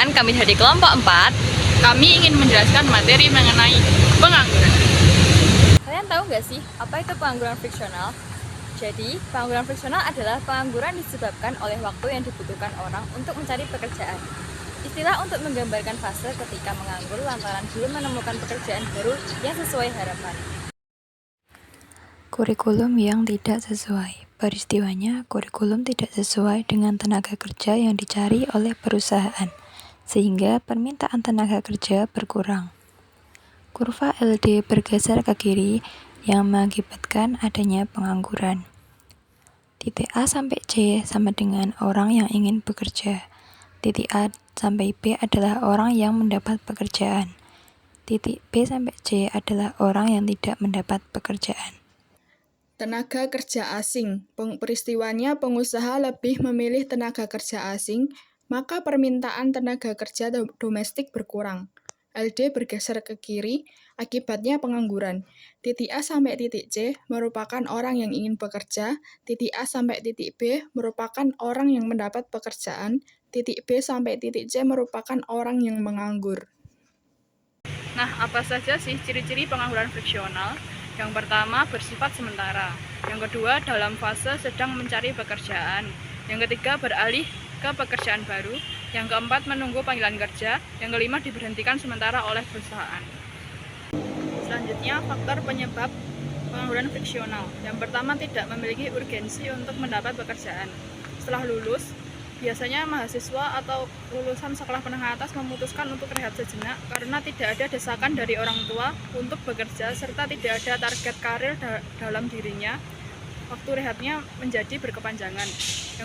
Perkenalkan, kami dari kelompok 4. Kami ingin menjelaskan materi mengenai pengangguran. Kalian tahu nggak sih, apa itu pengangguran friksional? Jadi, pengangguran friksional adalah pengangguran disebabkan oleh waktu yang dibutuhkan orang untuk mencari pekerjaan. Istilah untuk menggambarkan fase ketika menganggur lantaran belum menemukan pekerjaan baru yang sesuai harapan. Kurikulum yang tidak sesuai. Peristiwanya, kurikulum tidak sesuai dengan tenaga kerja yang dicari oleh perusahaan, sehingga permintaan tenaga kerja berkurang. Kurva LD bergeser ke kiri yang mengakibatkan adanya pengangguran. Titik A sampai C sama dengan orang yang ingin bekerja. Titik A sampai B adalah orang yang mendapat pekerjaan. Titik B sampai C adalah orang yang tidak mendapat pekerjaan. Tenaga kerja asing. Peristiwanya pengusaha lebih memilih tenaga kerja asing, maka permintaan tenaga kerja domestik berkurang. LD bergeser ke kiri, akibatnya pengangguran. Titik A sampai titik C merupakan orang yang ingin bekerja, titik A sampai titik B merupakan orang yang mendapat pekerjaan, titik B sampai titik C merupakan orang yang menganggur. Nah, apa saja sih ciri-ciri pengangguran friksional? Yang pertama, bersifat sementara. Yang kedua, dalam fase sedang mencari pekerjaan. Yang ketiga, beralih ke pekerjaan baru. Yang keempat, menunggu panggilan kerja. Yang kelima, diberhentikan sementara oleh perusahaan. Selanjutnya, faktor penyebab pengangguran friksional. Yang pertama, tidak memiliki urgensi untuk mendapat pekerjaan. Setelah lulus, biasanya mahasiswa atau lulusan sekolah menengah atas memutuskan untuk rehat sejenak karena tidak ada desakan dari orang tua untuk bekerja serta tidak ada target karir dalam dirinya. Waktu rehatnya menjadi berkepanjangan.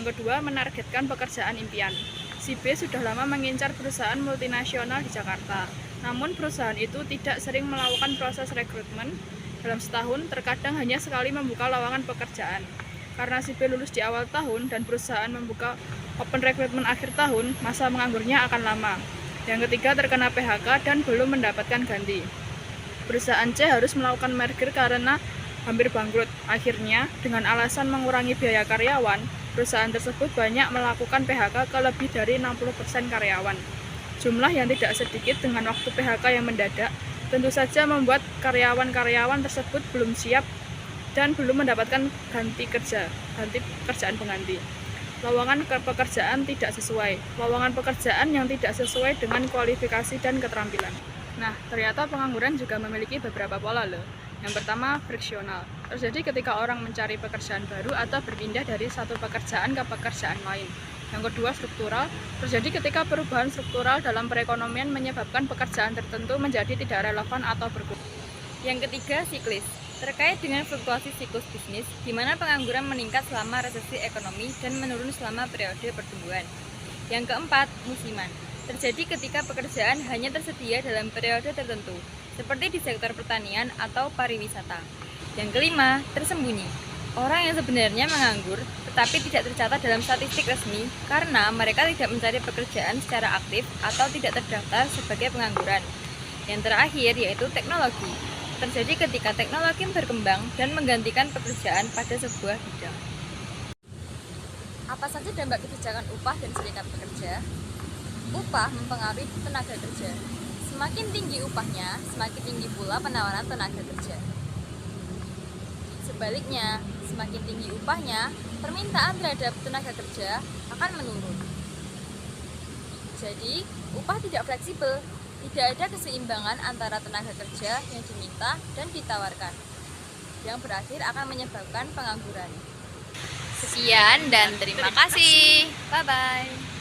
Yang kedua, menargetkan pekerjaan impian. Si B sudah lama mengincar perusahaan multinasional di Jakarta. Namun perusahaan itu tidak sering melakukan proses rekrutmen. Dalam setahun, terkadang hanya sekali membuka lowongan pekerjaan. Karena si B lulus di awal tahun dan perusahaan membuka open recruitment akhir tahun, masa menganggurnya akan lama. Yang ketiga, terkena PHK dan belum mendapatkan ganti. Perusahaan C harus melakukan merger karena hampir bangkrut. Akhirnya, dengan alasan mengurangi biaya karyawan, perusahaan tersebut banyak melakukan PHK ke lebih dari 60% karyawan. Jumlah yang tidak sedikit dengan waktu PHK yang mendadak, tentu saja membuat karyawan-karyawan tersebut belum siap dan belum mendapatkan ganti pekerjaan pengganti. Lowongan pekerjaan tidak sesuai. Lowongan pekerjaan yang tidak sesuai dengan kualifikasi dan keterampilan. Nah, ternyata pengangguran juga memiliki beberapa pola loh. Yang pertama, friksional. Terjadi ketika orang mencari pekerjaan baru atau berpindah dari satu pekerjaan ke pekerjaan lain. Yang kedua, struktural. Terjadi ketika perubahan struktural dalam perekonomian menyebabkan pekerjaan tertentu menjadi tidak relevan atau berkurang. Yang ketiga, siklis. Terkait dengan fluktuasi siklus bisnis, di mana pengangguran meningkat selama resesi ekonomi dan menurun selama periode pertumbuhan. Yang keempat, musiman. Terjadi ketika pekerjaan hanya tersedia dalam periode tertentu, seperti di sektor pertanian atau pariwisata. Yang kelima, tersembunyi. Orang yang sebenarnya menganggur, tetapi tidak tercatat dalam statistik resmi karena mereka tidak mencari pekerjaan secara aktif atau tidak terdaftar sebagai pengangguran. Yang terakhir yaitu teknologi. Terjadi ketika teknologi berkembang dan menggantikan pekerjaan pada sebuah bidang. Apa saja dampak kebijakan upah dan serikat pekerja? Upah mempengaruhi tenaga kerja. Semakin tinggi upahnya, semakin tinggi pula penawaran tenaga kerja. Sebaliknya, semakin tinggi upahnya, permintaan terhadap tenaga kerja akan menurun. Jadi, upah tidak fleksibel. Tidak ada keseimbangan antara tenaga kerja yang diminta dan ditawarkan, yang berakhir akan menyebabkan pengangguran. Sekian dan terima kasih. Bye-bye.